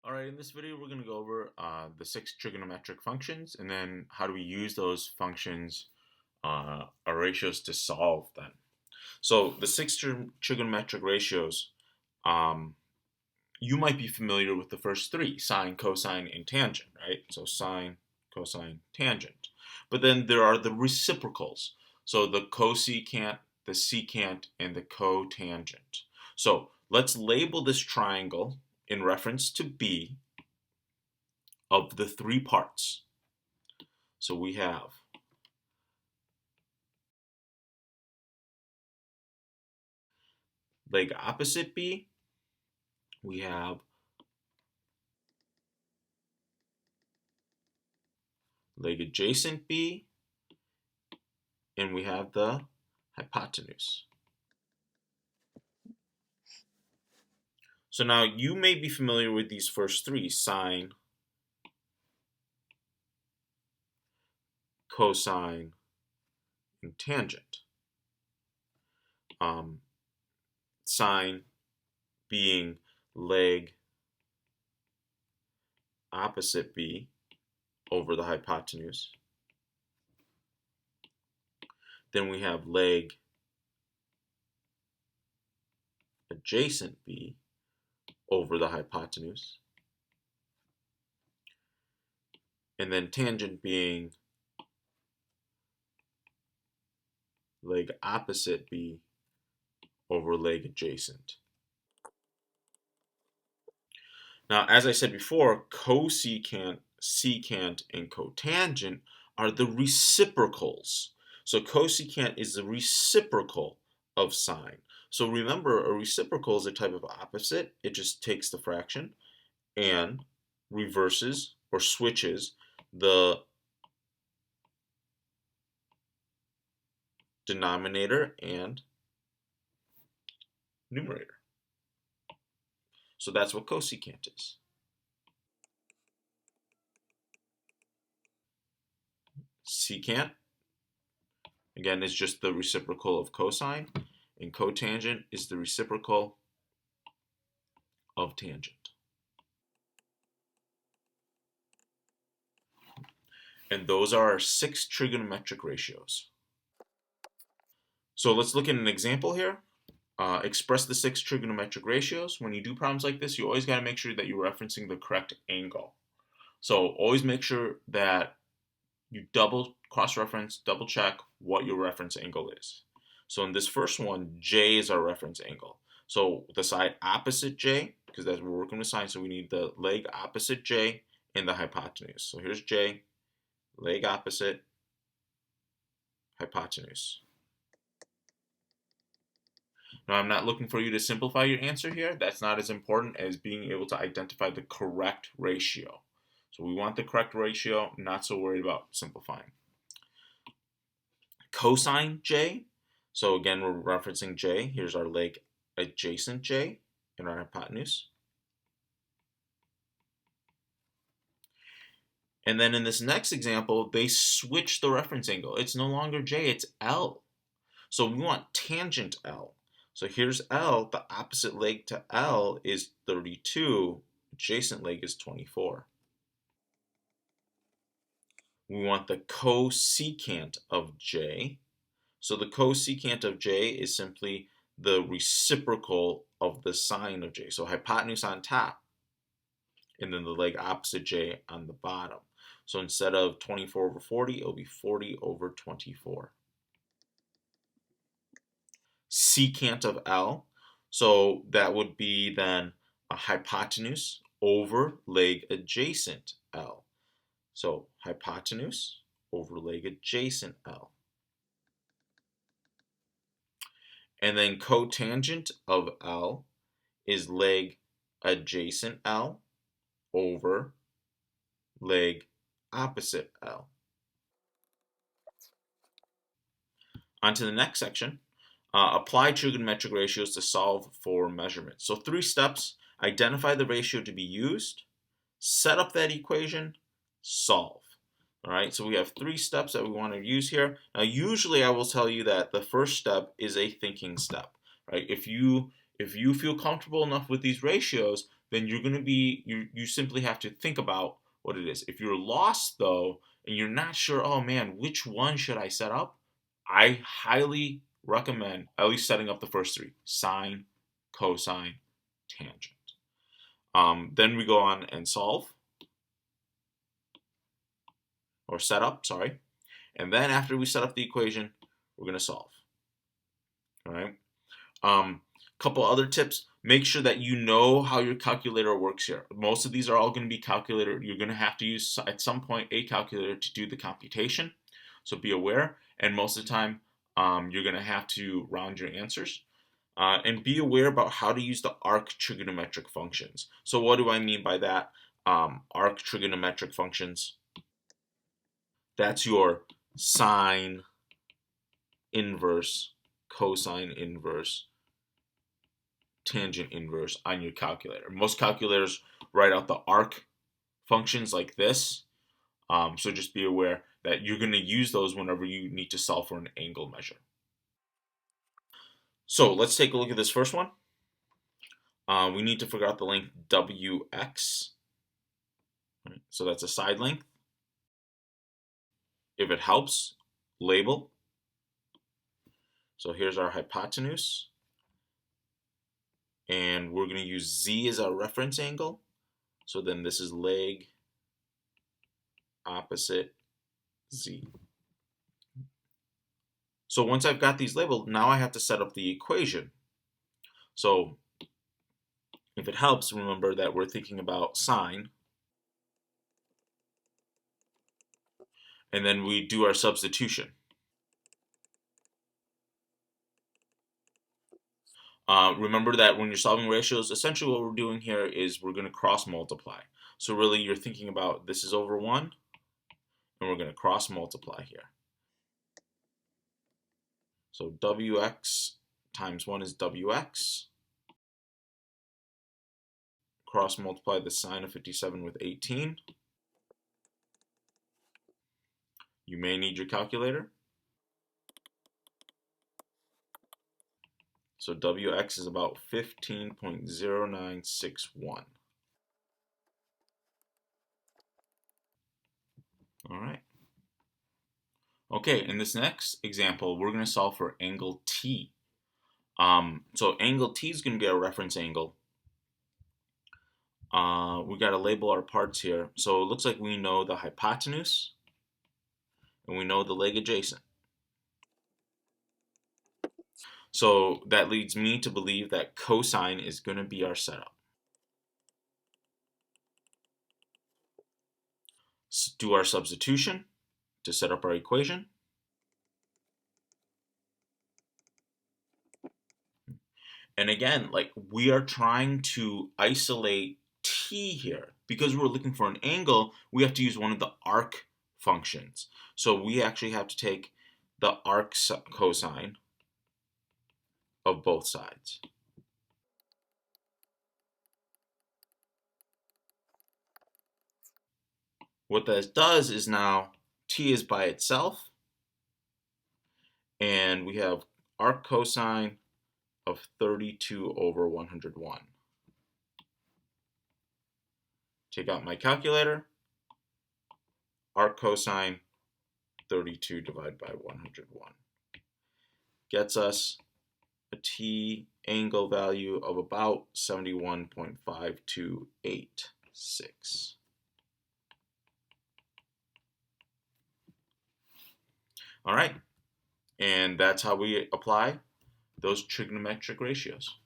Alright, in this video we're going to go over the 6 trigonometric functions and then how do we use those functions or ratios to solve them. So the 6 trigonometric ratios, you might be familiar with the first three, sine, cosine, and tangent, right? So sine, cosine, tangent. But then there are the reciprocals. So the cosecant, the secant, and the cotangent. So let's label this triangle in reference to B of the three parts. So we have leg opposite B, we have leg adjacent B, and we have the hypotenuse. So now you may be familiar with these first three, sine, cosine, and tangent. Sine being leg opposite B over the hypotenuse. Then we have leg adjacent B over the hypotenuse. And then tangent being leg opposite B over leg adjacent. Now, as I said before, cosecant, secant, and cotangent are the reciprocals. So cosecant is the reciprocal of sine. So remember, a reciprocal is a type of opposite. It just takes the fraction and reverses or switches the denominator and numerator. So that's what cosecant is. Secant, again, is just the reciprocal of cosine, and cotangent is the reciprocal of tangent. And those are our 6 trigonometric ratios. So let's look at an example here. Express the 6 trigonometric ratios. When you do problems like this, you always got to make sure that you're referencing the correct angle. So always make sure that you double cross-reference, double check what your reference angle is. So in this first one, J is our reference angle. So the side opposite J, because that's what we're working with sine, so we need the leg opposite J and the hypotenuse. So here's J, leg opposite, hypotenuse. Now, I'm not looking for you to simplify your answer here. That's not as important as being able to identify the correct ratio. So we want the correct ratio, not so worried about simplifying. Cosine J, so again, we're referencing J. Here's our leg adjacent J and our hypotenuse. And then in this next example, they switch the reference angle. It's no longer J, it's L. So we want tangent L. So here's L, the opposite leg to L is 32, adjacent leg is 24. We want the cosecant of J. So the cosecant of J is simply the reciprocal of the sine of J. So hypotenuse on top, and then the leg opposite J on the bottom. So instead of 24 over 40, it'll be 40 over 24. Secant of L, so that would be then a hypotenuse over leg adjacent L. So hypotenuse over leg adjacent L. And then cotangent of L is leg adjacent L over leg opposite L. On to the next section. Apply trigonometric ratios to solve for measurements. So 3 steps: identify the ratio to be used, set up that equation, solve. All right, so we have 3 steps that we want to use here. Now, usually I will tell you that the first step is a thinking step, right? If you feel comfortable enough with these ratios, then you're going to be, you simply have to think about what it is. If you're lost though, and you're not sure, oh man, which one should I set up? I highly recommend at least setting up the first three: sine, cosine, tangent. Then we go on and solve, or set up, sorry. And then after we set up the equation, we're going to solve. All right. Couple other tips. Make sure that you know how your calculator works here. Most of these are all going to be calculator. You're going to have to use at some point a calculator to do the computation. So be aware. And most of the time, you're going to have to round your answers. And be aware about how to use the arc trigonometric functions. So what do I mean by that? Arc trigonometric functions. That's your sine inverse, cosine inverse, tangent inverse on your calculator. Most calculators write out the arc functions like this. So just be aware that you're going to use those whenever you need to solve for an angle measure. So let's take a look at this first one. We need to figure out the length WX. So that's a side length. If it helps, label. So here's our hypotenuse. And we're going to use Z as our reference angle. So then this is leg opposite Z. So once I've got these labeled, now I have to set up the equation. So if it helps, remember that we're thinking about sine. And then we do our substitution. Remember that when you're solving ratios, essentially what we're doing here is we're going to cross multiply. So really you're thinking about this is over 1, and we're going to cross multiply here. So Wx times 1 is Wx. Cross multiply the sine of 57 with 18. You may need your calculator. So Wx is about 15.0961. All right. Okay, in this next example, we're going to solve for angle T. So angle T is going to be our reference angle. We got to label our parts here. So it looks like we know the hypotenuse, and we know the leg adjacent. So that leads me to believe that cosine is going to be our setup. So do our substitution to set up our equation. And again, like we are trying to isolate t here. Because we're looking for an angle, we have to use one of the arc functions. So we actually have to take the arc cosine of both sides. What that does is now t is by itself, and we have arc cosine of 32 over 101. Take out my calculator. Arc cosine 32 divided by 101 gets us a t angle value of about 71.5286. All right, and that's how we apply those trigonometric ratios.